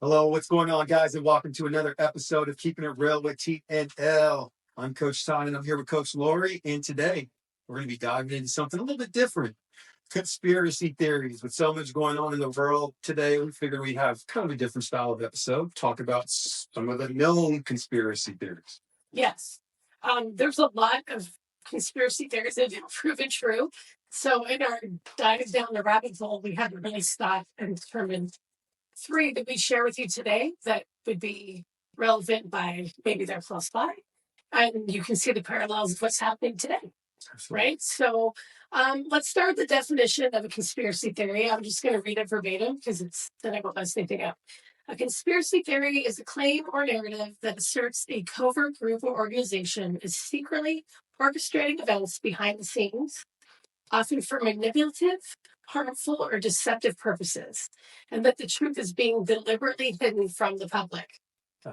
Hello, what's going on, guys, and welcome to another episode of Keeping It Real with TNL. I'm Coach Todd, and I'm here with Coach Lori, and today we're going to be diving into something a little bit different. Conspiracy theories. With so much going on in the world today, we figured we'd have kind of a different style of episode, talk about some of the known conspiracy theories. Yes. There's a lot of conspiracy theories that have been proven true. So in our dive down the rabbit hole, we had to really stop and determine 3 that we share with you today that would be relevant by maybe they're close by. And you can see the parallels of what's happening today. Absolutely. Right? So let's start with the definition of a conspiracy theory. I'm just going to read it verbatim because then I won't mess anything up. A conspiracy theory is a claim or narrative that asserts a covert group or organization is secretly orchestrating events behind the scenes, often for manipulative, harmful, or deceptive purposes, and that the truth is being deliberately hidden from the public.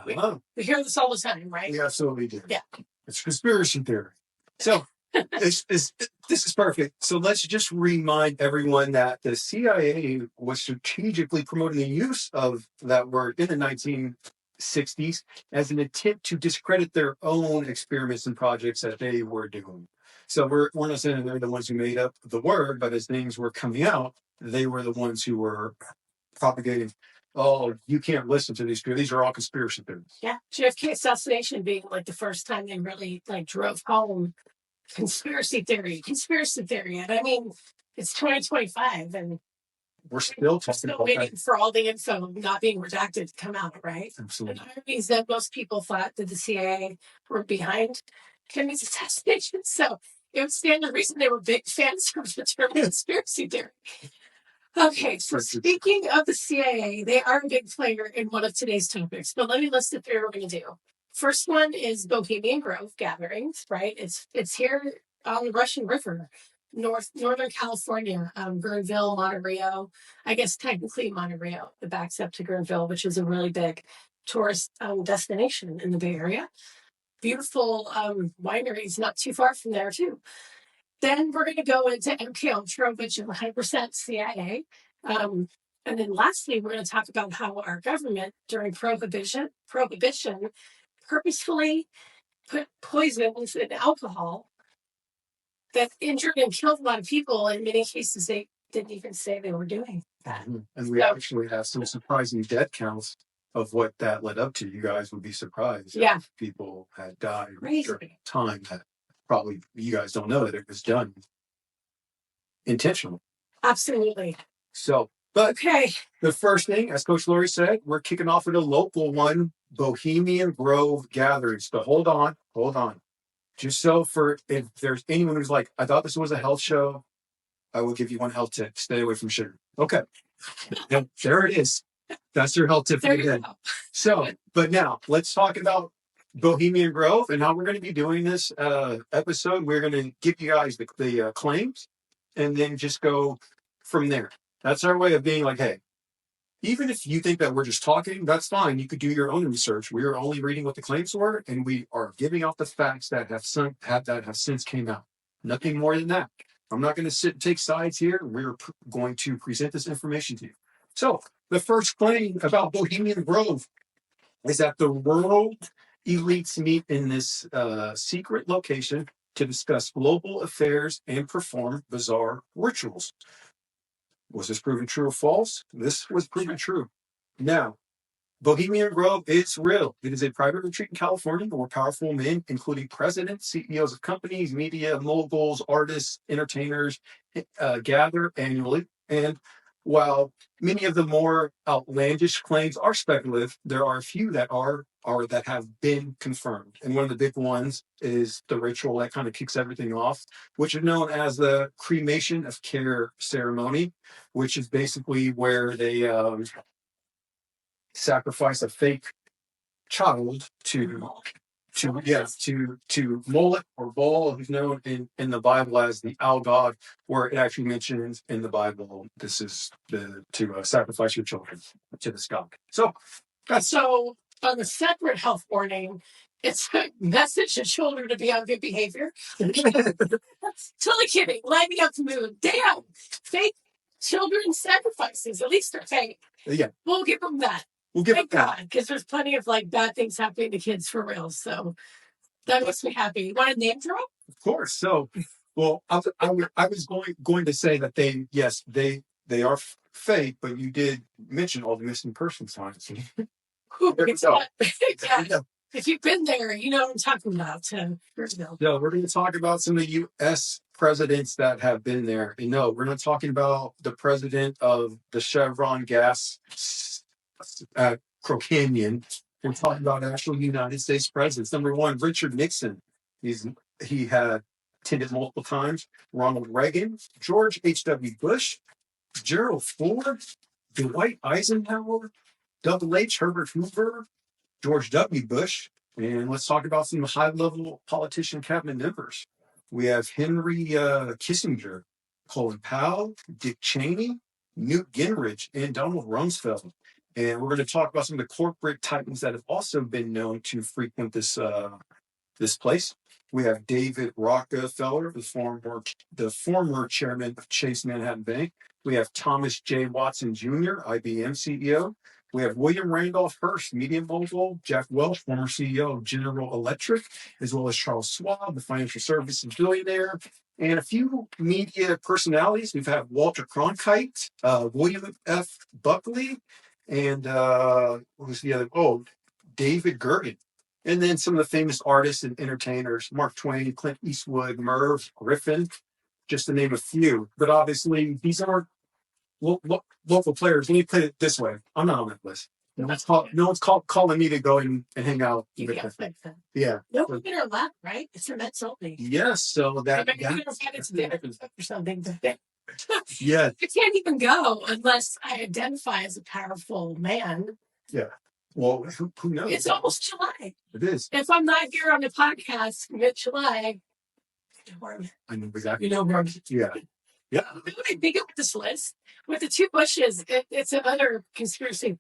We hear this all the time, right? We absolutely do. Yeah. It's a conspiracy theory. So this is perfect. So let's just remind everyone that the CIA was strategically promoting the use of that word in the 1960s as an attempt to discredit their own experiments and projects that they were doing. So we're not saying they're the ones who made up the word, but as things were coming out, they were the ones who were propagating, oh, you can't listen to these people. These are all conspiracy theories. Yeah. JFK assassination being like the first time they really drove home conspiracy theory. And I mean, it's 2025 and we're still talking about waiting for all the info not being redacted to come out, right? Absolutely. And ironies that most people thought that the CIA were behind Kennedy's assassination. So it would stand to reason they were big fans of the term conspiracy theory. Okay, so speaking of the CIA, they are a big player in one of today's topics, but let me list the 3 we're going to do. First one is Bohemian Grove Gatherings, right? It's here on the Russian River, Northern California, Guerneville, Monte Rio. I guess technically Monte Rio. It backs up to Guerneville, which is a really big tourist destination in the Bay Area. Beautiful wineries not too far from there too. Then we're going to go into MK Ultra, which is 100% CIA. And then lastly, we're going to talk about how our government during Prohibition purposefully put poisons in alcohol that injured and killed a lot of people. In many cases, they didn't even say they were doing that. And we actually have some surprising death counts of what that led up to. You guys would be surprised. Yeah. People had died during a time that probably you guys don't know that it was done intentionally. Absolutely. So, but okay. The first thing, as Coach Lori said, we're kicking off with a local one, Bohemian Grove Gatherings. But hold on. Just so if there's anyone who's like, I thought this was a health show, I will give you one health tip. Stay away from sugar. Okay. Yep, there it is. That's your health tip for today. So, but now let's talk about Bohemian Grove and how we're going to be doing this episode. We're going to give you guys the claims and then just go from there. That's our way of being like, hey, even if you think that we're just talking, that's fine. You could do your own research. We are only reading what the claims were, and we are giving out the facts that have since came out. Nothing more than that. I'm not going to sit and take sides here. We're going to present this information to you. So the first claim about Bohemian Grove is that the world elites meet in this secret location to discuss global affairs and perform bizarre rituals. Was this proven true or false? This was proven true. Now, Bohemian Grove is real. It is a private retreat in California where powerful men, including presidents, CEOs of companies, media, moguls, artists, entertainers, gather annually. And while many of the more outlandish claims are speculative, there are a few that that have been confirmed. And one of the big ones is the ritual that kind of kicks everything off, which is known as the cremation of care ceremony, which is basically where they sacrifice a fake child to Moloch or Baal, who's known in the Bible as the owl god, where it actually mentions in the Bible this is to sacrifice your children to this god. So on a separate health warning, it's a message to children to be on good behavior. Totally kidding. Light me up to moon. Damn. Fake children sacrifices. At least they're fake. Yeah. We'll give them that. We'll give Thank it that. God, because there's plenty of like bad things happening to kids for real. So that makes me happy. You want a name drop? Of course. So, well, I was going to say that they are fake, but you did mention all the missing person signs. It's not, yeah. If you've been there, you know what I'm talking about. So we're going to talk about some of the U.S. presidents that have been there. And no, we're not talking about the president of the Chevron gas Canyon. We're talking about actual United States presidents. Number one, Richard Nixon. He had attended multiple times. Ronald Reagan, George H.W. Bush, Gerald Ford, Dwight Eisenhower, Double H. Herbert Hoover, George W. Bush. And let's talk about some high-level politician cabinet members. We have Henry Kissinger, Colin Powell, Dick Cheney, Newt Gingrich, and Donald Rumsfeld. And we're going to talk about some of the corporate titans that have also been known to frequent this place. We have David Rockefeller, the former chairman of Chase Manhattan Bank. We have Thomas J. Watson Jr., IBM CEO. We have William Randolph Hearst, media mogul, Jack Welch, former CEO of General Electric, as well as Charles Schwab, the financial services billionaire, and a few media personalities. We've had Walter Cronkite, William F. Buckley, and who's the other? Oh, David Gergen. And then some of the famous artists and entertainers, Mark Twain, Clint Eastwood, Merv Griffin, just to name a few. But obviously, these aren't local players. Let me put it this way. I'm not on that list. No one's calling me to go and hang out. Yeah. No women are allowed, right? It's a Mets only. Yes. So that. It's different or something. Yeah. I can't even go unless I identify as a powerful man. Yeah. Well, who knows? It's almost July. It is. If I'm not here on the podcast mid-July, I know exactly. You know where I'm. Yeah. Yeah. When I think of this list with the two bushes, it's another conspiracy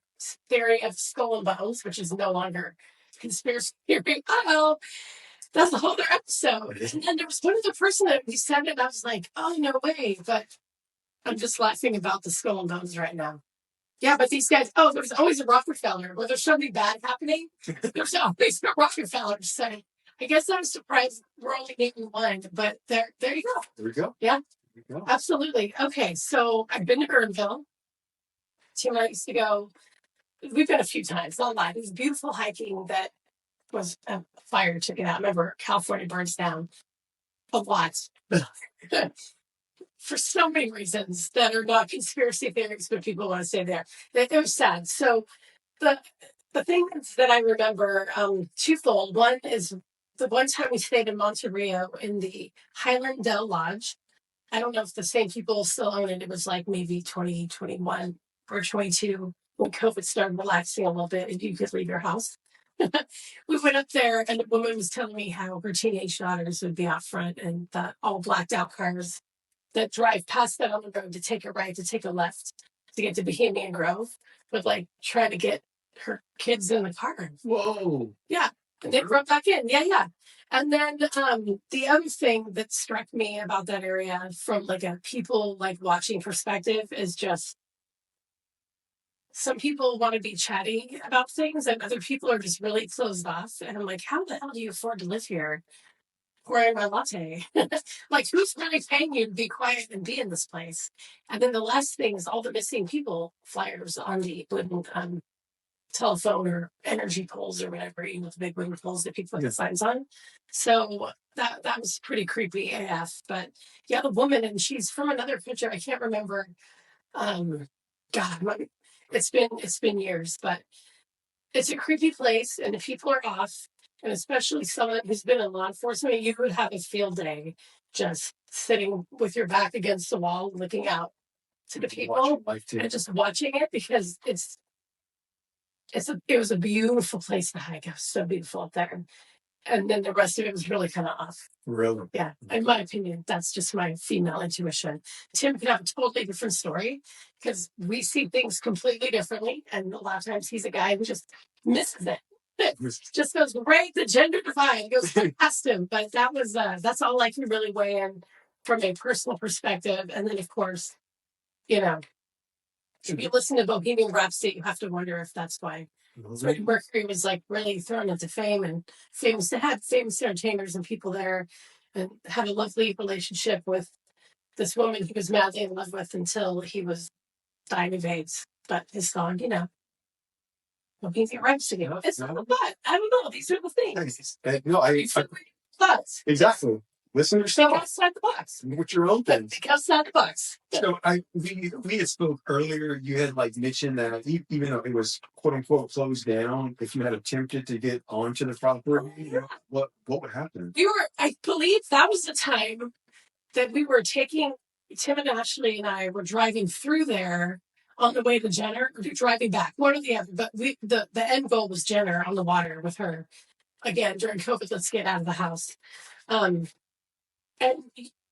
theory of skull and bones, which is no longer conspiracy theory. Oh, that's a whole other episode. And then there was one other person that we said it, and I was like, oh, no way. But I'm just laughing about the skull and bones right now. Yeah, but these guys, there's always a Rockefeller. Where there's something bad happening, there's always a Rockefeller. So I guess I'm surprised we're only naming one, but there you go. There we go. Yeah, there you go. Absolutely. Okay, so I've been to Earnville. Tim and I used to go. We've been a few times, not a lot. It was beautiful hiking that was a fire to get out. Remember, California burns down a lot. For so many reasons that are not conspiracy theories, but people want to say there. It was sad. So the things that I remember, twofold. One is the one time we stayed in Monte Rio in the Highland Dell Lodge. I don't know if the same people still own it. It was like maybe 2021 or 22 when COVID started relaxing a little bit and you could leave your house. We went up there and the woman was telling me how her teenage daughters would be out front and the all blacked out cars that drive past that on the road to take a right, to take a left, to get to Bohemian Grove, would like try to get her kids in the car. Whoa. Yeah. And they brought back in. Yeah. And then the other thing that struck me about that area from like a people like watching perspective is just some people want to be chatty about things and other people are just really closed off. And I'm like, how the hell do you afford to live here? Pouring my latte. Like, who's really paying you to be quiet and be in this place? And then the last thing is all the missing people flyers on the wooden telephone or energy poles or whatever, the big wooden poles that people put the signs on. So that was pretty creepy AF. But yeah, the woman, and she's from another picture. I can't remember. God, it's been years, but it's a creepy place, and if people are off. And especially someone who's been in law enforcement, you would have a field day just sitting with your back against the wall, looking out to the people and just watching it because it was a beautiful place to hike. It was so beautiful up there. And then the rest of it was really kind of off. Really? Yeah. In my opinion, that's just my female intuition. Tim could have a totally different story because we see things completely differently. And a lot of times he's a guy who just misses it. Just goes right, the gender divide goes past him. But that's all I can really weigh in from a personal perspective. And then, of course, If you listen to Bohemian Grove Gatherings, you have to wonder if that's why Freddie Mercury was like really thrown into fame and famous to have famous entertainers and people there, and had a lovely relationship with this woman he was madly in love with until he was dying of AIDS. But his song, Bohemian Grove Gatherings. It's not a but. I don't know. These are the things. No, Thoughts. Exactly. Listen to Think yourself. outside the box. With your own things. Think outside the box. So we had spoke earlier. You had mentioned that even though it was quote unquote closed down, if you had attempted to get onto the property, what would happen? I believe that was the time that we were taking Tim and Ashley and I were driving through there on the way to Jenner, or driving back, one or the other. But the end goal was Jenner on the water with her. Again, during COVID, let's get out of the house. And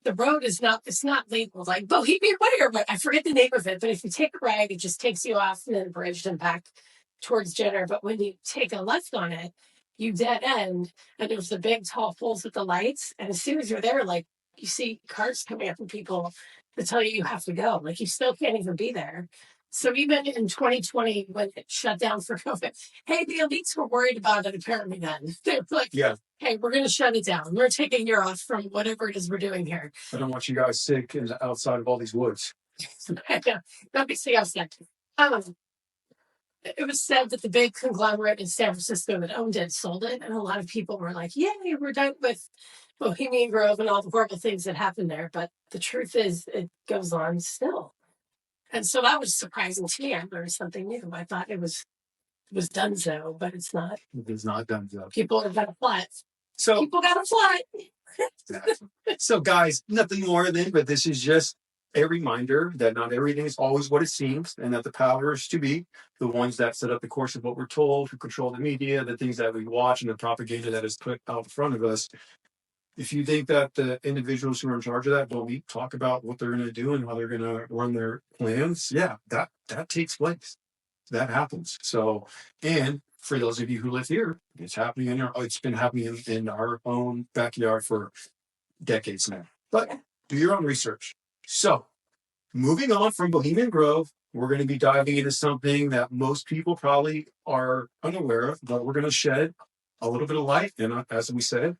the road it's not labeled like Bohemian Way, but I forget the name of it. But if you take a right, it just takes you off and then bridged and back towards Jenner. But when you take a left on it, you dead end, and there's the big tall poles with the lights. And as soon as you're there, you see cars coming up and people to tell you have to go. You still can't even be there. So even in 2020, when it shut down for COVID, hey, the elites were worried about it apparently then. They were like, yeah, hey, we're going to shut it down. We're taking a year off from whatever it is we're doing here. I don't want you guys sick outside of all these woods. Don't be sick outside. It was said that the big conglomerate in San Francisco that owned it sold it. And a lot of people were like, yay, we're done with Bohemian Grove and all the horrible things that happened there. But the truth is, it goes on still. And so that was surprising to me. I learned something new. I thought it was donezo, but it's not. It is not donezo. People have got a plot. So people got a plot. So guys, nothing more but this is just a reminder that not everything is always what it seems, and that the powers to be, the ones that set up the course of what we're told, who control the media, the things that we watch, and the propaganda that is put out in front of us. If you think that the individuals who are in charge of that don't talk about what they're going to do and how they're going to run their plans, yeah, that takes place. That happens. So, and for those of you who live here, it's been happening in our own backyard for decades now. But do your own research. So, moving on from Bohemian Grove, we're going to be diving into something that most people probably are unaware of, but we're going to shed a little bit of light. And as we said,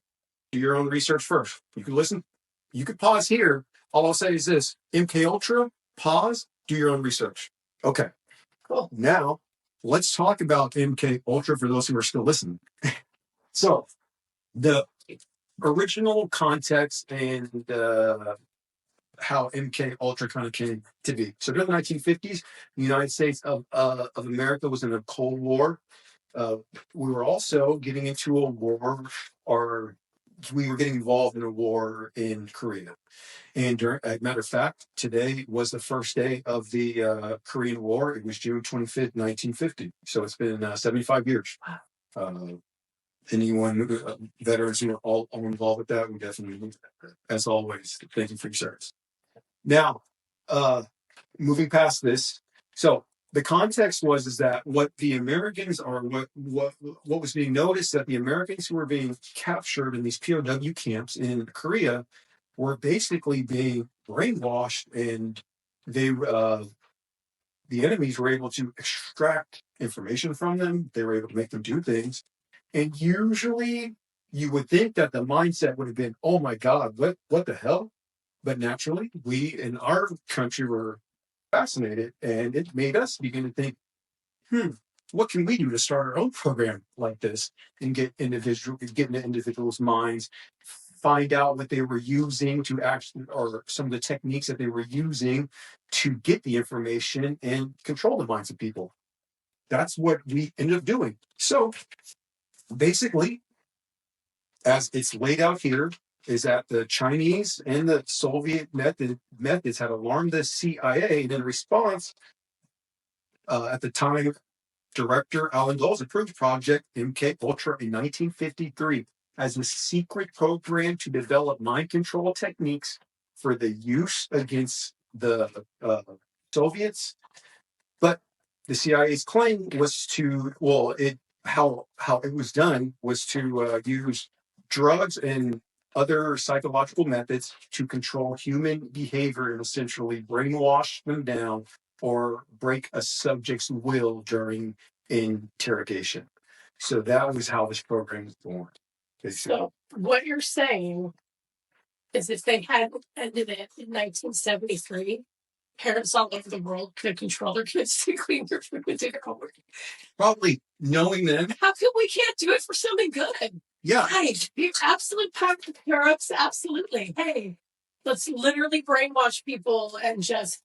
do your own research first. You can listen. You could pause here. All I'll say is this: MK Ultra, pause, do your own research. Okay. Cool. Now, let's talk about MK Ultra for those who are still listening. So, the original context and how MK Ultra kind of came to be. So during the 1950s, the United States of America was in a Cold War. We were also getting into a war, or we were getting involved in a war in Korea. And as a matter of fact, today was the first day of the Korean War. It was June 25th, 1950. So it's been 75 years. Anyone, veterans who are all involved with that, we definitely, as always, thank you for your service. Now, moving past this, so the context is that what the Americans are, what was being noticed, that the Americans who were being captured in these POW camps in Korea were basically being brainwashed, and the enemies were able to extract information from them. They were able to make them do things. And usually you would think that the mindset would have been, oh my God, what the hell? But naturally, we in our country were fascinated, and it made us begin to think, what can we do to start our own program like this and get into individuals' minds, find out what they were using to actually, or some of the techniques that they were using to get the information and control the minds of people. That's what we ended up doing. So basically, as it's laid out here, is that the Chinese and the Soviet methods had alarmed the CIA, and in response, at the time, Director Alan Dulles approved Project MK Ultra in 1953 as a secret program to develop mind control techniques for the use against the Soviets. But the CIA's claim was how it was done was to use drugs and other psychological methods to control human behavior and essentially brainwash them down or break a subject's will during interrogation. So that was how this program was born. So what you're saying is if they had ended it in 1973, parents all over the world could control their kids to clean their food and do their homework. Probably knowing them. How come we can't do it for something good? Yeah. Right. The absolute power of parents, absolutely. Hey, let's literally brainwash people and just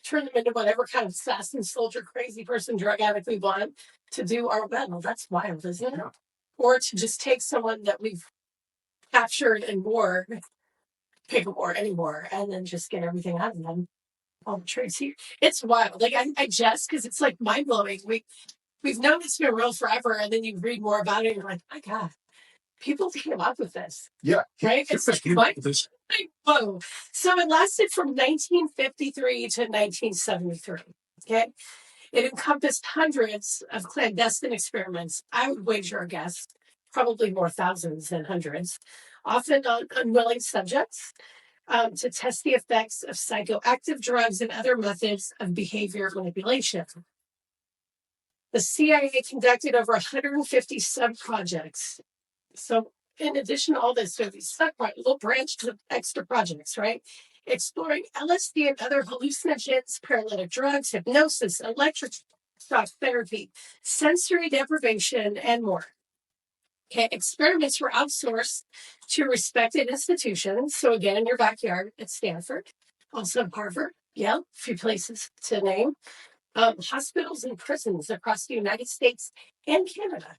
turn them into whatever kind of assassin, soldier, crazy person, drug addict we want to do our will. That's wild, isn't it? Yeah. Or to just take someone that we've captured in war, pick a war anymore, and then just get everything out of them. All the traits here. It's wild. Like I just because it's like mind blowing. We've known it's been real forever, and then you read more about it, and you're like, my God, people came up with this. Yeah. Right? It's like, what? Whoa. So it lasted from 1953 to 1973. Okay. It encompassed hundreds of clandestine experiments. I would wager a guess, probably more thousands than hundreds, often on unwilling subjects, to test the effects of psychoactive drugs and other methods of behavior manipulation. The CIA conducted over 150 sub-projects. So in addition to all this, so these little branches of extra projects, right? Exploring LSD and other hallucinogens, paralytic drugs, hypnosis, electric shock therapy, sensory deprivation, and more. Okay, experiments were outsourced to respected institutions. So again, in your backyard at Stanford, also Harvard, Yale, a few places to name, hospitals and prisons across the United States and Canada.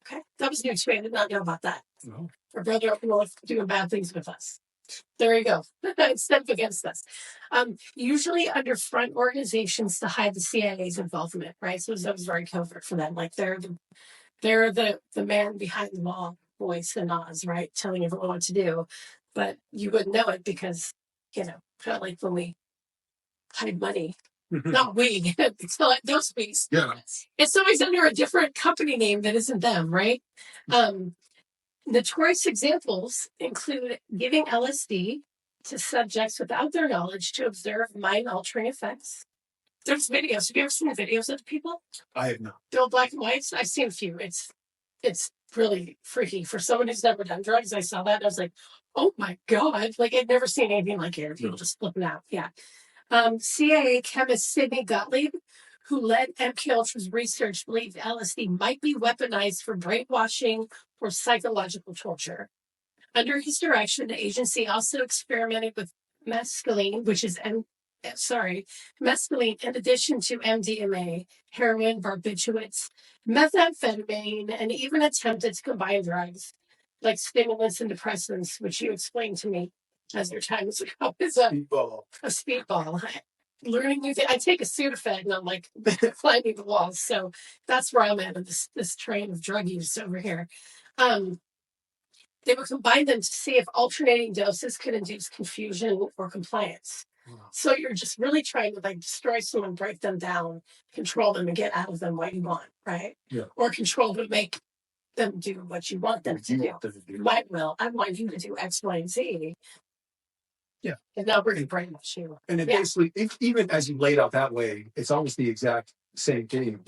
Okay, that was new to me. I did not know about that. No. Our brother up north doing bad things with us. There you go. Step against us. Usually under front organizations to hide the CIA's involvement, right? So that was very covert for them. Like they're the man behind the wall voice in Oz, right? Telling everyone what to do. But you wouldn't know it because, kind of like when we hide money. Not we, it's not like those weeks. Yeah. It's always under a different company name that isn't them, right? Notorious examples include giving LSD to subjects without their knowledge to observe mind-altering effects. There's videos. Have you ever seen the videos of the people? I have not. They're all black and whites. I've seen a few. It's really freaky. For someone who's never done drugs, I saw that. I was like, oh my God. Like I'd never seen anything like it. People just flipping out. Yeah. CIA chemist Sidney Gottlieb, who led MK Ultra's research, believed LSD might be weaponized for brainwashing or psychological torture. Under his direction, the agency also experimented with mescaline, which is mescaline in addition to MDMA, heroin, barbiturates, methamphetamine, and even attempted to combine drugs like stimulants and depressants, which you explained to me as your time was ago, is a speedball. Learning new things. I take a Sudafed and I'm like climbing the walls. So that's where I'm at in this train of drug use over here. They would combine them to see if alternating doses could induce confusion or compliance. Wow. So you're just really trying to like destroy someone, break them down, control them, and get out of them what you want, right? Yeah. Or control them, make them do what you want them to do. My will, I want you to do X, Y, and Z. Yeah. And now we're going to brainwash you. And it basically, even as you laid out that way, it's almost the exact same thing.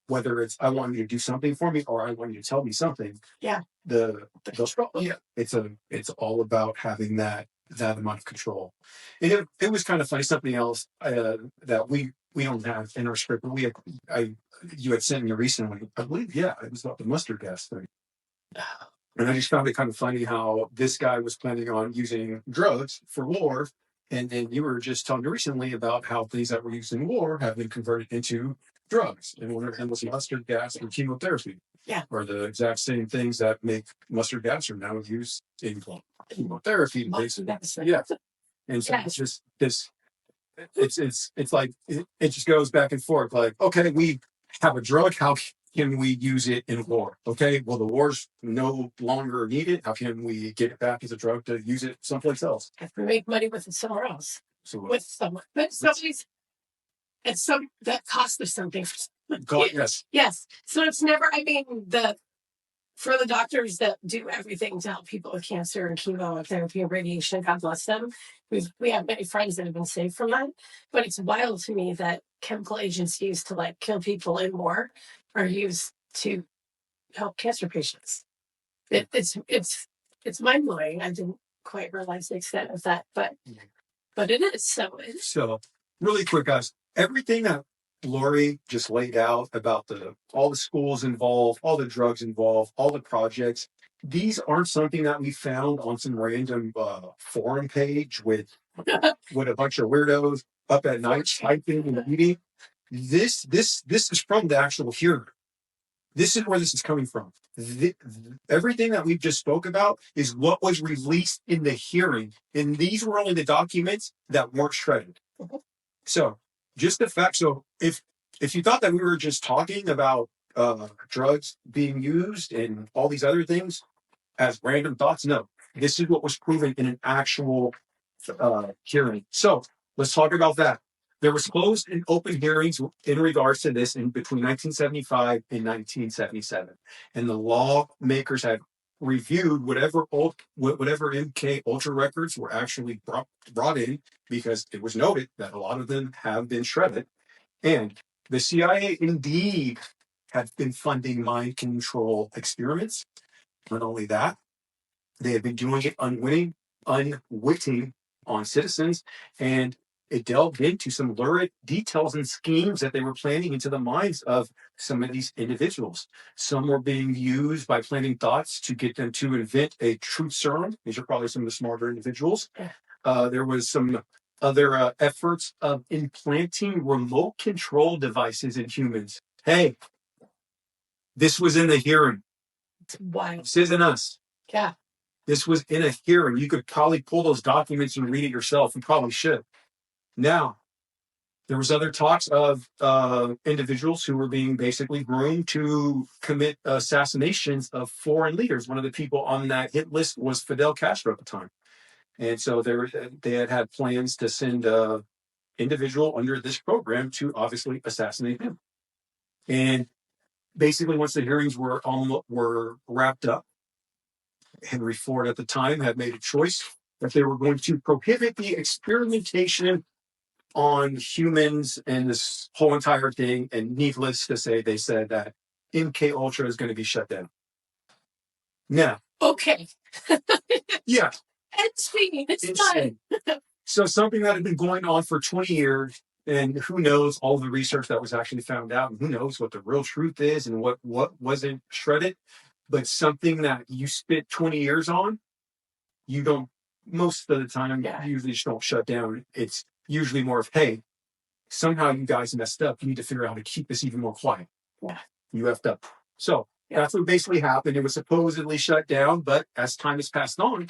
Whether it's I want you to do something for me or I want you to tell me something. Yeah. The control. Yeah. It's all about having that amount of control. And it was kind of funny. Something else that we don't have in our script, but you had sent me recently. I believe, it was about the mustard gas thing. And I just found it kind of funny how this guy was planning on using drugs for war. And then you were just telling me recently about how things that were used in war have been converted into drugs. And one of them was mustard gas and chemotherapy. Yeah. Are the exact same things that make mustard gas are now used in chemotherapy. Yeah. And so it's just this, it's like, it just goes back and forth. Like, okay, we have a drug. How can we use it in war? Okay, well, the war's no longer needed. How can we get it back as a drug to use it someplace else? If we make money with it somewhere else. So with someone. But somebody's, it's some that cost us something. Yes. Yes. So it's never, I mean, for the doctors that do everything to help people with cancer and chemo and therapy and radiation, God bless them. We have many friends that have been saved from that. But it's wild to me that chemical agents used to like kill people in war are used to help cancer patients. It's mind blowing. I didn't quite realize the extent of that, but it is. So really quick, guys, everything that Lori just laid out about all the schools involved, all the drugs involved, all the projects, these aren't something that we found on some random forum page with a bunch of weirdos up at night typing and reading. This is from the actual hearing. This is where this is coming from. Everything that we've just spoke about is what was released in the hearing, and these were only the documents that weren't shredded. So, just the fact. So, if you thought that we were just talking about drugs being used and all these other things as random thoughts, no. This is what was proven in an actual hearing. So, let's talk about that. There was closed and open hearings in regards to this in between 1975 and 1977. And the lawmakers had reviewed whatever MK Ultra records were actually brought in, because it was noted that a lot of them have been shredded. And the CIA indeed had been funding mind control experiments. Not only that, they had been doing it unwitting on citizens, and it delved into some lurid details and schemes that they were planning into the minds of some of these individuals. Some were being used by planting thoughts to get them to invent a truth serum. These are probably some of the smarter individuals. There was some other efforts of implanting remote control devices in humans. Hey, this was in the hearing. It's wild. This isn't us. Yeah. This was in a hearing. You could probably pull those documents and read it yourself, and probably should. Now, there was other talks of individuals who were being basically groomed to commit assassinations of foreign leaders. One of the people on that hit list was Fidel Castro at the time. And so they had plans to send an individual under this program to obviously assassinate him. And basically, once the hearings were wrapped up, Henry Ford at the time had made a choice that they were going to prohibit the experimentation on humans and this whole entire thing. And needless to say, they said that MK Ultra is going to be shut down. Now, okay. Yeah. It's done. So something that had been going on for 20 years, and who knows all the research that was actually found out, and who knows what the real truth is and what wasn't shredded, but something that you spent 20 years on, you don't, most of the time, you usually just don't shut down. It's usually more of, hey, somehow you guys messed up. You need to figure out how to keep this even more quiet. Yeah. You effed up. So that's what basically happened. It was supposedly shut down, but as time has passed on,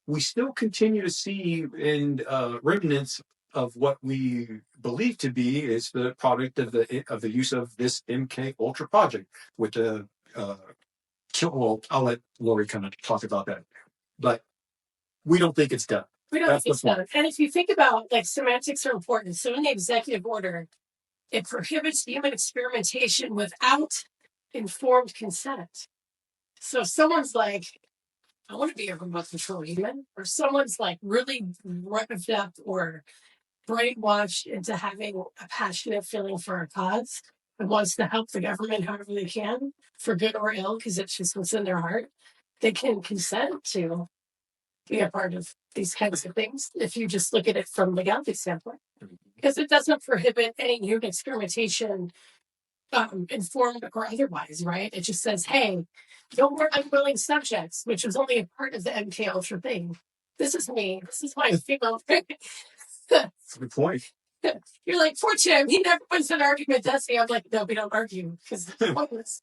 we still continue to see in remnants of what we believe to be is the product of the use of this MK Ultra project with the well, I'll let Lori kind of talk about that, but we don't think it's done. We don't think it's done. And if you think about, like, semantics are important. So in the executive order, it prohibits human experimentation without informed consent. So someone's like, I want to be a remote control human, or someone's like really revved up or brainwashed into having a passionate feeling for a cause and wants to help the government however they can, for good or ill, because it's just what's in their heart. They can consent to be a part of these kinds of things if you just look at it from a legality standpoint, because it doesn't prohibit any human experimentation, informed or otherwise, right? It just says, hey, no more unwilling subjects, which was only a part of the MK Ultra thing. This is me. This is my female. That's a good point. You're like, for Tim, he never wins an argument, does he? I'm like, no, we don't argue because it's pointless.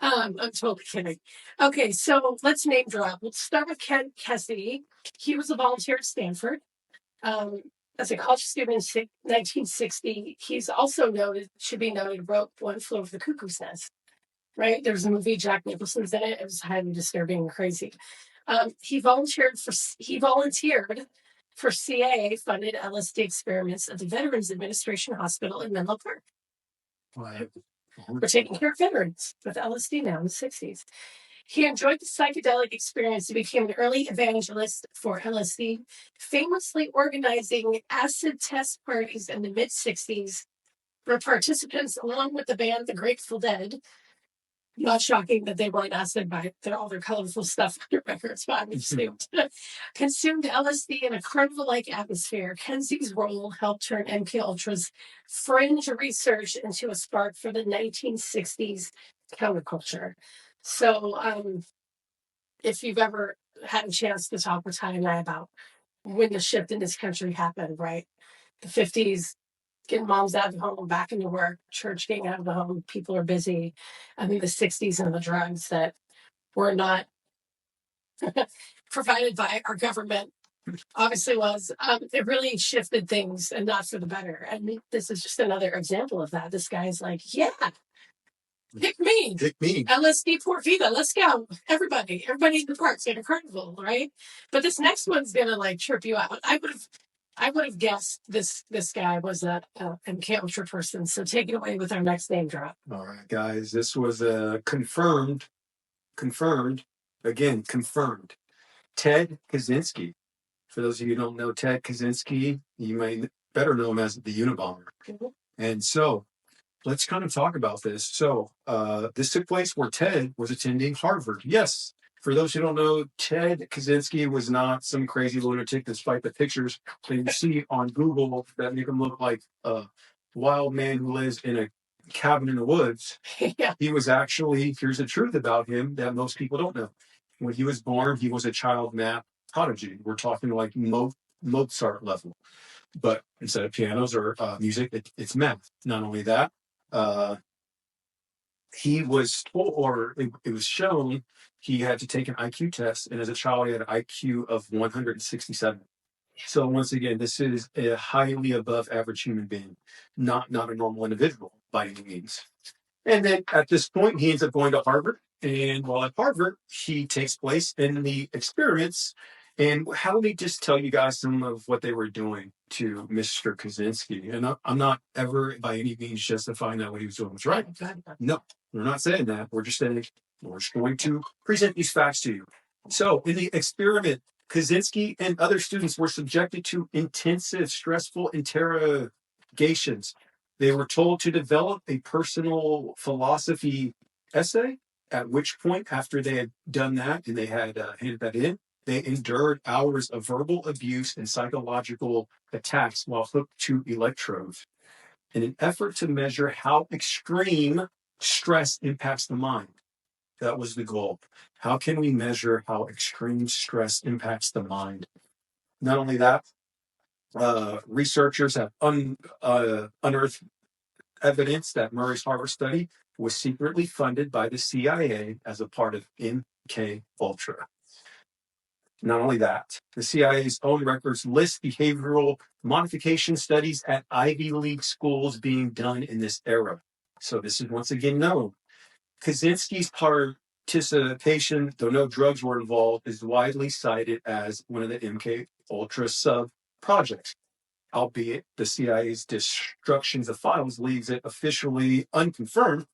I'm totally kidding. Okay, so let's name drop. Let's start with Ken Kesey. He was a volunteer at Stanford. As a college student in 1960, he's also should be noted, wrote One Flew Over the Cuckoo's Nest. Right? There's a movie, Jack Nicholson's in it. It was highly disturbing and crazy. He volunteered for CIA-funded LSD experiments at the Veterans Administration Hospital in Menlo Park. What? We're taking care of veterans with LSD now in the 60s. He enjoyed the psychedelic experience and became an early evangelist for LSD, famously organizing acid test parties in the mid 60s where participants, along with the band The Grateful Dead, not shocking that they weren't acid by all their colorful stuff on their records, but I mean, consumed LSD in a carnival-like atmosphere. Kenzie's role helped turn MK Ultra's fringe research into a spark for the 1960s counterculture. So, if you've ever had a chance to talk with Ty and I about when the shift in this country happened, right? The 50s, getting moms out of the home, back into work, church getting out of the home, people are busy. I mean, the 60s and the drugs that were not provided by our government obviously was. It really shifted things and not for the better. And this is just another example of that. This guy's like, yeah, pick me. Pick me. LSD Port Vita. Let's go. Everybody in the park's in a carnival, right? But this next one's gonna like trip you out. I would have guessed this guy was a MK Ultra person. So take it away with our next name drop. All right, guys. This was confirmed. Ted Kaczynski. For those of you who don't know Ted Kaczynski, you might better know him as the Unabomber. Mm-hmm. And so let's kind of talk about this. So this took place where Ted was attending Harvard. Yes. For those who don't know, Ted Kaczynski was not some crazy lunatic, despite the pictures that you see on Google that make him look like a wild man who lives in a cabin in the woods. Yeah. He was actually, here's the truth about him that most people don't know. When he was born, he was a child math prodigy. We're talking like Mozart level. But instead of pianos or music, it's math. Not only that, he was told, or it was shown, he had to take an IQ test, and as a child, he had an IQ of 167. So once again, this is a highly above average human being, not a normal individual by any means. And then at this point, he ends up going to Harvard. And while at Harvard, he takes place in the experiments. And let me just tell you guys some of what they were doing to Mr. Kaczynski. And I'm not ever by any means justifying that what he was doing was right. No, we're not saying that. We're just saying we're just going to present these facts to you. So in the experiment, Kaczynski and other students were subjected to intensive, stressful interrogations. They were told to develop a personal philosophy essay, at which point, after they had done that and they had handed that in, they endured hours of verbal abuse and psychological attacks while hooked to electrodes in an effort to measure how extreme stress impacts the mind. That was the goal. How can we measure how extreme stress impacts the mind? Not only that, researchers have unearthed evidence that Murray's Harvard study was secretly funded by the CIA as a part of MK Ultra. Not only that, the CIA's own records list behavioral modification studies at Ivy League schools being done in this era. So this is once again known. Kaczynski's participation, though no drugs were involved, is widely cited as one of the MK Ultra sub-projects, albeit the CIA's destructions of files leaves it officially unconfirmed.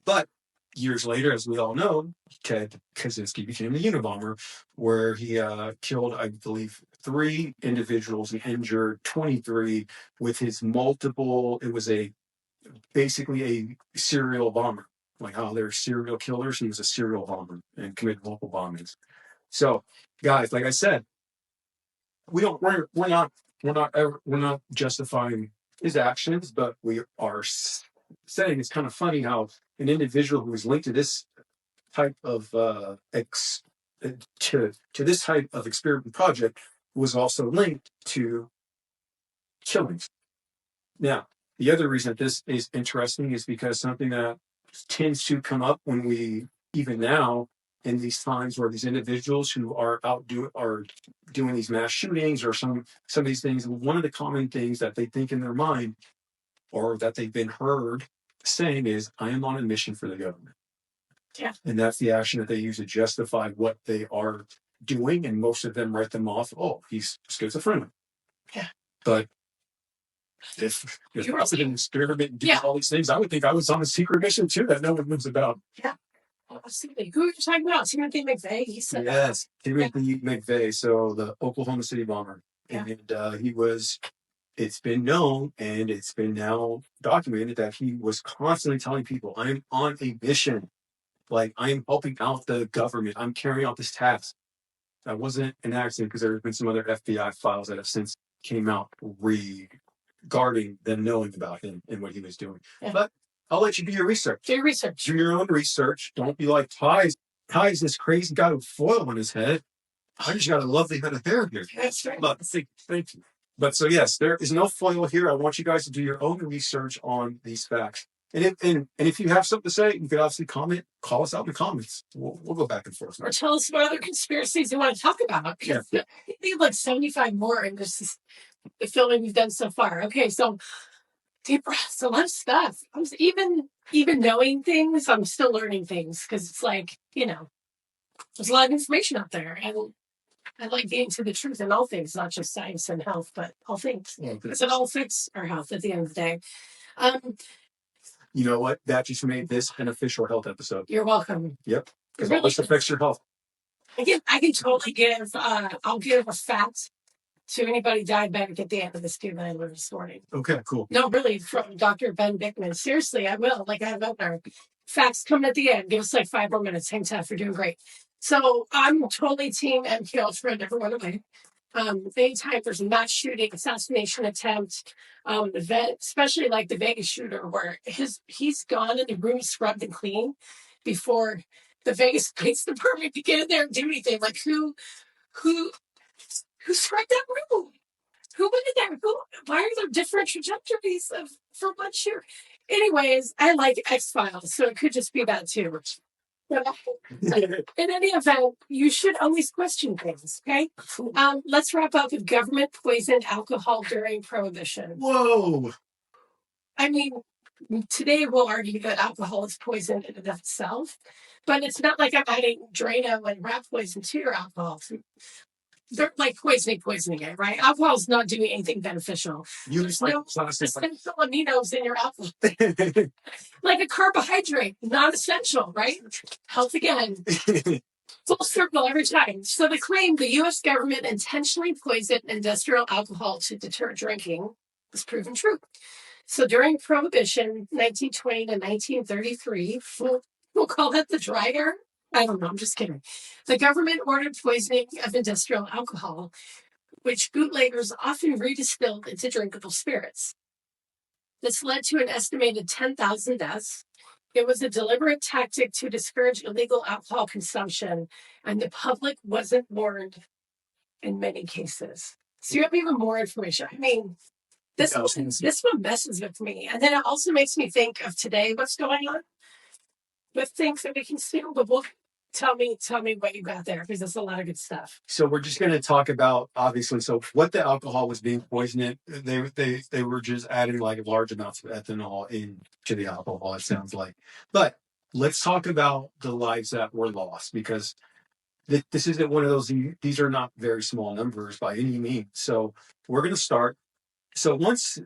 But years later, as we all know, Ted Kaczynski became the Unabomber, where he killed, I believe, 3 individuals and injured 23 with his multiple. It was basically a serial bomber. Like how they're serial killers, he was a serial bomber and committed multiple bombings. So, guys, like I said, we're not justifying his actions, but we are saying it's kind of funny how an individual who is linked to this type of to this type of experiment project was also linked to killings. Now, the other reason that this is interesting is because something that tends to come up when we, even now, in these times where these individuals who are doing these mass shootings or some of these things, one of the common things that they think in their mind or that they've been heard saying is, I am on a mission for the government. Yeah. And that's the action that they use to justify what they are doing. And most of them write them off. Oh, he's schizophrenic. Yeah. But if I was an experiment and doing all these things, I would think I was on a secret mission too that no one knows about. Yeah. Absolutely. Who are you talking about? Timothy McVeigh? He said yes, Timothy McVeigh. So the Oklahoma City bomber. Yeah. And he was, it's been known and it's been now documented that he was constantly telling people, I'm on a mission. Like, I'm helping out the government. I'm carrying out this task. That wasn't an accident because there have been some other FBI files that have since came out regarding them knowing about him and what he was doing. Yeah. But I'll let you do your research. Do your research. Do your own research. Don't be like Ty's this crazy guy with foil on his head. I just got a lovely head of hair here. That's right. But thank you. But so yes, there is no foil here. I want you guys to do your own research on these facts. And if you have something to say, you can obviously comment. Call us out in the comments. We'll go back and forth. Or tell us what other conspiracies you want to talk about. Yeah. I think like 75 more in this the filming we've done so far. Okay, so deep breaths, a lot of stuff. I'm even knowing things, I'm still learning things because it's like, there's a lot of information out there, and I like getting to the truth in all things, not just science and health, but all things. Because it all affects our health at the end of the day. You know what? That just made this an official health episode. You're welcome. Yep. Because all this affects your health. I can totally give, I'll give a fact to anybody diabetic at the end of this too that I learned this morning. Okay, cool. No, really, from Dr. Ben Bickman. Seriously, I will. Like I have other facts coming at the end. Give us like 5 more minutes. Hang tight. You're doing great. So I'm totally team MK Ultra in every one of my anytime there's a mass shooting, assassination attempt, especially like the Vegas shooter where he's gone and the room is scrubbed and clean before the Vegas police department could get in there and do anything. Like who scrubbed that room? Who went in there? Why are there different trajectories for one shooter? Anyways, I like X-Files, so it could just be that too. But in any event, you should always question things, okay? Let's wrap up with government poisoned alcohol during Prohibition. Whoa. I mean, today we'll argue that alcohol is poison in and of itself, but it's not like I'm adding Drano and rat poison to your alcohol. They're like poisoning it, right? Alcohol is not doing anything beneficial. There's no essential aminos in your alcohol. Like a carbohydrate, not essential, right? Health again. Full circle every time. So the claim the U.S. government intentionally poisoned industrial alcohol to deter drinking was proven true. So during Prohibition, 1920 to 1933, we'll call that the dry era. I don't know, I'm just kidding. The government ordered poisoning of industrial alcohol, which bootleggers often redistilled into drinkable spirits. This led to an estimated 10,000 deaths. It was a deliberate tactic to discourage illegal alcohol consumption, and the public wasn't warned in many cases. So you have even more information. I mean, this one messes with me. And then it also makes me think of today, what's going on with things that we consume, but tell me what you got there, because there's a lot of good stuff. So we're just going to talk about, obviously, so what the alcohol was being poisoned. They were just adding like large amounts of ethanol into the alcohol, it sounds like. But let's talk about the lives that were lost, because this isn't one of those, these are not very small numbers by any means. So we're going to start. So once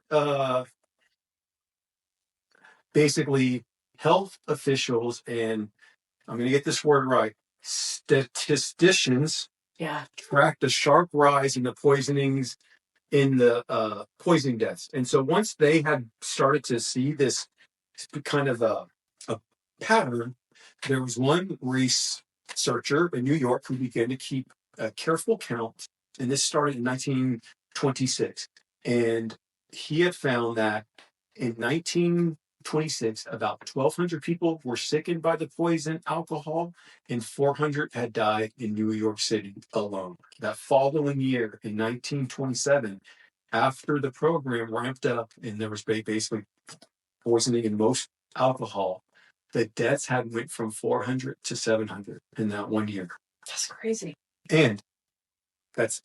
basically health officials and I'm going to get this word right, statisticians tracked a sharp rise in the poisonings, in the poisoning deaths. And so once they had started to see this kind of a pattern, there was one researcher in New York who began to keep a careful count. And this started in 1926. And he had found that in 1926, about 1,200 people were sickened by the poison alcohol, and 400 had died in New York City alone. That following year, in 1927, after the program ramped up and there was basically poisoning in most alcohol, the deaths had went from 400 to 700 in that 1 year. That's crazy. And that's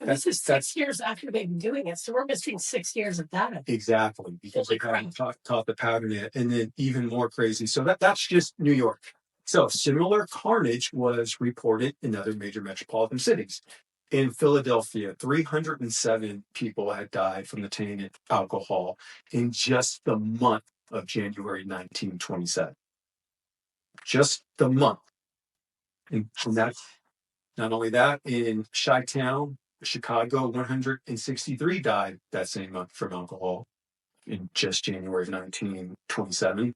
6 years after they've been doing it, so we're missing 6 years of data. Exactly, because they haven't taught the pattern yet. And then even more crazy. So that's just New York. So similar carnage was reported in other major metropolitan cities. In Philadelphia, 307 people had died from the tainted alcohol in just the month of January 1927. Just the month. And that's not only that, in Chi-Town, Chicago, 163 died that same month from alcohol in just January of 1927.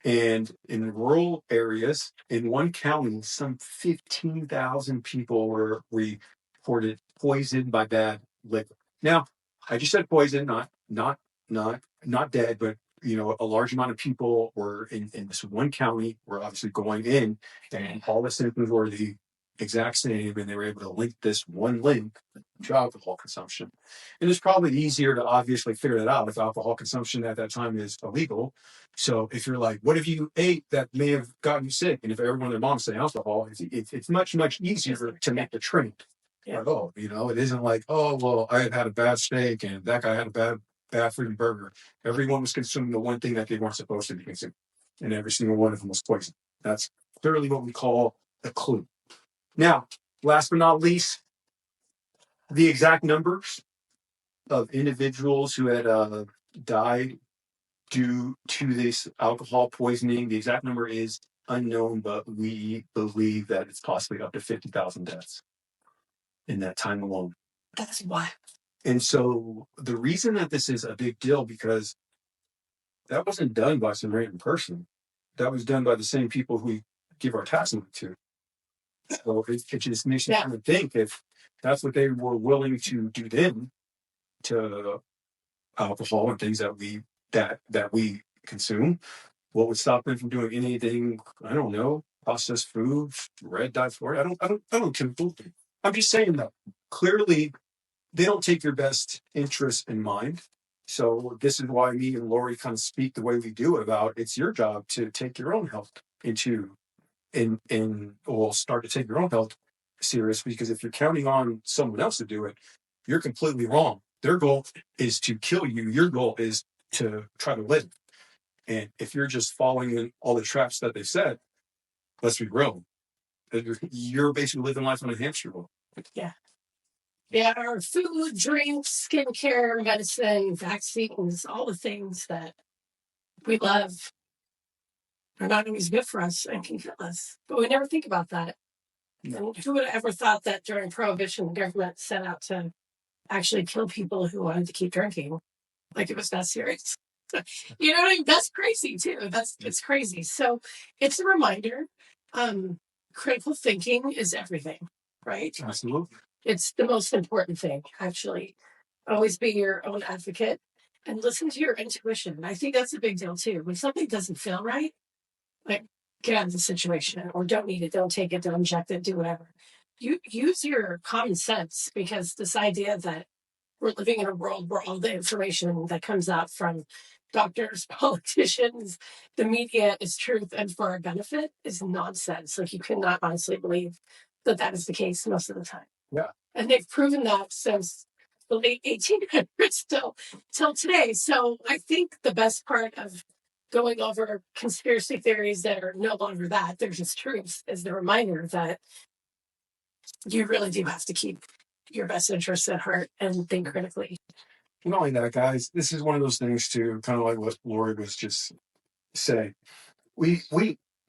And in rural areas, in one county, some 15,000 people were reported poisoned by bad liquor. Now, I just said poison, not dead, but a large amount of people were in this one county were obviously going in, and all the symptoms were the exact same, and they were able to link this one link to alcohol consumption. And it's probably easier to obviously figure that out if alcohol consumption at that time is illegal. So if you're like, what have you ate that may have gotten you sick? And if everyone and their mom say alcohol, it's much, much easier to make the trend. Yeah. Like, oh, it isn't like, oh, well, I had a bad steak and that guy had a bad freaking burger. Everyone was consuming the one thing that they weren't supposed to be consuming. And every single one of them was poison. That's clearly what we call a clue. Now, last but not least, the exact numbers of individuals who had died due to this alcohol poisoning, the exact number is unknown, but we believe that it's possibly up to 50,000 deaths in that time alone. That's wild. And so the reason that this is a big deal, because that wasn't done by some random person. That was done by the same people who we give our tax money to. So it just makes you kind of think, if that's what they were willing to do then to alcohol and things that we consume, what would stop them from doing anything? I don't know. Processed food, red dye for it. I don't chemical. I'm just saying that clearly they don't take your best interest in mind. So this is why me and Lori kind of speak the way we do about it's your job to take your own health start to take your own health serious, because if you're counting on someone else to do it, you're completely wrong. Their goal is to kill you. Your goal is to try to live. And if you're just following in all the traps that they set, let's be real, you're basically living life on a hamster wheel. Yeah. Yeah, our food, drinks, skincare, medicine, vaccines, all the things that we love are not always good for us and can kill us. But we never think about that. No. And who would have ever thought that during Prohibition, the government set out to actually kill people who wanted to keep drinking? Like it was that serious. You know what I mean? That's crazy too. It's crazy. So it's a reminder. Critical thinking is everything, right? Absolutely. It's the most important thing, actually. Always be your own advocate and listen to your intuition. I think that's a big deal too. When something doesn't feel right, like get out of the situation, or don't need it, don't take it, don't inject it, do whatever. You use your common sense, because this idea that we're living in a world where all the information that comes out from doctors, politicians, the media is truth and for our benefit is nonsense. Like you cannot honestly believe that is the case most of the time. Yeah. And they've proven that since the late 1800s till today. So I think the best part of going over conspiracy theories that are no longer that, they're just truths, is the reminder that you really do have to keep your best interests at heart and think critically. Not only that, guys, this is one of those things too, kind of like what Lori was just saying. We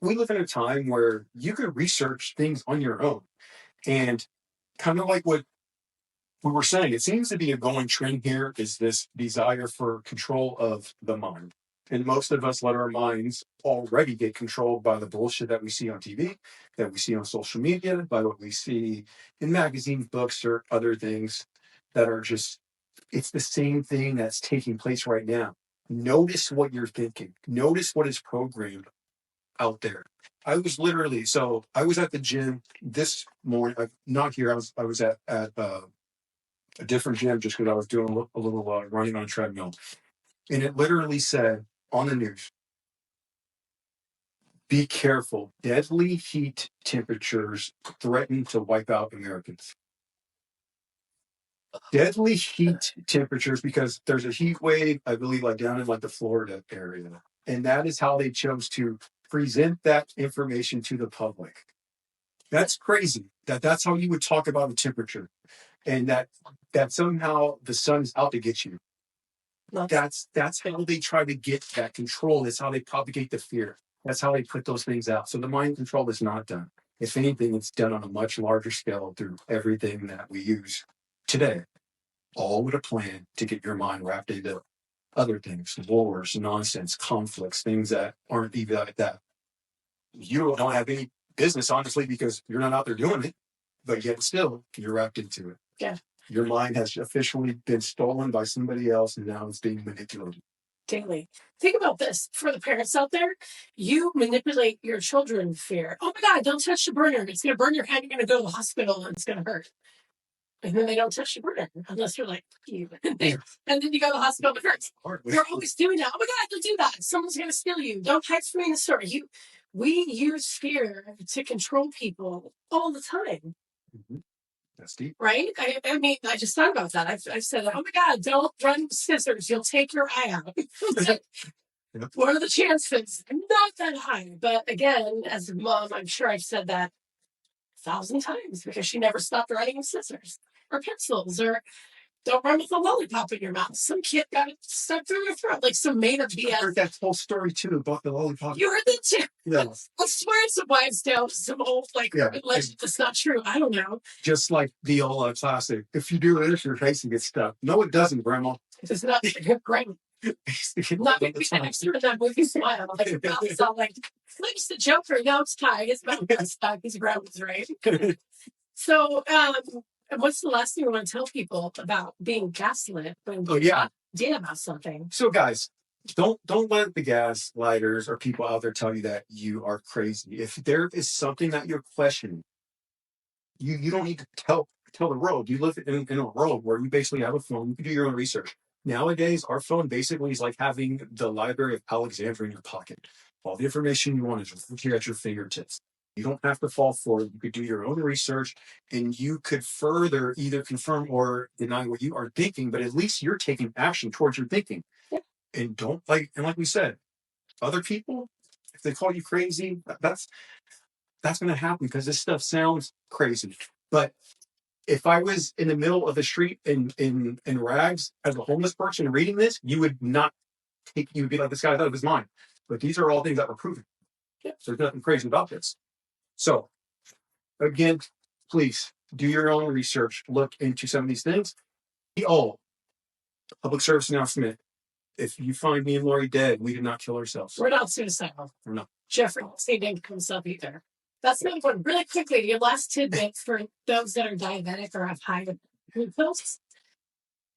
live in a time where you could research things on your own. And kind of like what we were saying, it seems to be a going trend here is this desire for control of the mind. And most of us let our minds already get controlled by the bullshit that we see on TV, that we see on social media, by what we see in magazines, books, or other things that are just, it's the same thing that's taking place right now. Notice what you're thinking. Notice what is programmed out there. I was at the gym this morning. Not here. I was at a different gym just because I was doing a little running on a treadmill. And it literally said on the news, be careful. Deadly heat temperatures threaten to wipe out Americans. Deadly heat temperatures, because there's a heat wave, I believe, like down in like the Florida area. And that is how they chose to present that information to the public. That's crazy. That's how you would talk about the temperature, and that somehow the sun is out to get you. That's how they try to get that control. That's how they propagate the fear. That's how they put those things out. So the mind control is not done. If anything, it's done on a much larger scale through everything that we use today, all with a plan to get your mind wrapped into other things, wars, nonsense, conflicts, things that aren't even like that. You don't have any business, honestly, because you're not out there doing it, but yet still you're wrapped into it. Yeah. Your mind has officially been stolen by somebody else, and now it's being manipulated. Daily. Think about this for the parents out there. You manipulate your children with fear. Oh my God, don't touch the burner. It's going to burn your hand. You're going to go to the hospital and it's going to hurt. And then they don't touch the burner unless you're like, you. And then you go to the hospital and it hurts. They're always doing that. Oh my God, don't do that. Someone's going to steal you. Don't text me in the store. We use fear to control people all the time. Mm-hmm. That's deep. Right? I mean, I just thought about that. I've said, oh my God, don't run scissors. You'll take your eye out. What are the chances? Not that high. But again, as a mom, I'm sure I've said that 1,000 times because she never stopped running with scissors or pencils or don't run with a lollipop in your mouth. Some kid got it stuck through your throat, like some made up BS. I heard that whole story too about the lollipop. You heard that too? Yeah. I swear it's a wives' tale, some old legend that's not true. I don't know. Just like the old classic, if you do this, your face will get stuck. No, it doesn't, Grandma. It's not great. Not maybe next to that movie Smile. Like your mouth is all like flips the Joker. Now it's tied. His mouth is stuck. His grandma's right. So, what's the last thing you want to tell people about being gaslit when idea about something? So, guys, don't let the gaslighters or people out there tell you that you are crazy. If there is something that you're questioning, you don't need to tell the world. You live in a world where you basically have a phone. You can do your own research. Nowadays, our phone basically is like having the Library of Alexandria in your pocket. All the information you want is here at your fingertips. You don't have to fall for it. You could do your own research, and you could further either confirm or deny what you are thinking, but at least you're taking action towards your thinking. Yeah. And like we said, other people, if they call you crazy, that's going to happen because this stuff sounds crazy. But if I was in the middle of the street in rags as a homeless person reading this, you would not take, you would be like, this guy's out of his mind. But these are all things that were proven. Yeah. So there's nothing crazy about this. So again, please do your own research, look into some of these things. Public service announcement. If you find me and Lori dead, we did not kill ourselves. We're not suicidal. We're not. Jeffrey didn't kill himself either. That's not important. Really quickly, your last tidbit for those that are diabetic or have high glucose.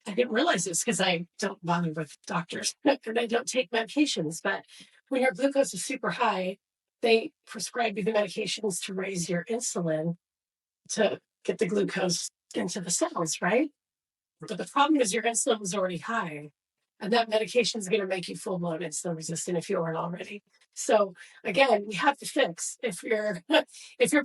I didn't realize this because I don't bother with doctors and I don't take medications. But when your glucose is super high, they prescribe you the medications to raise your insulin to get the glucose into the cells, right? But the problem is your insulin was already high. And that medication is going to make you full-blown insulin resistant if you aren't already. So again, we have to fix. If your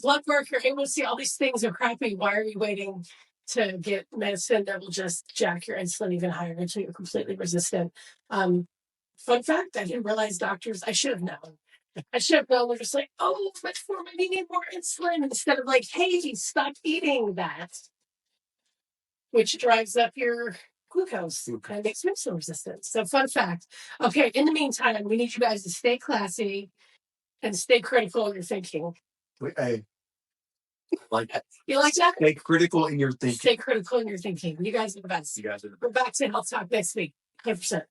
blood work, your A1C, all these things are crappy, why are you waiting to get medicine that will just jack your insulin even higher until you're completely resistant? Fun fact, I didn't realize doctors, I should have known. They're just like, oh, metformin, you need more insulin, instead of like, hey, stop eating that, which drives up your glucose and makes insulin resistance. So fun fact. Okay, in the meantime, we need you guys to stay classy and stay critical in your thinking. Hey, like that. You like that? Stay critical in your thinking. Stay critical in your thinking. You guys are the best. We're back to Health Talk next week. 100%.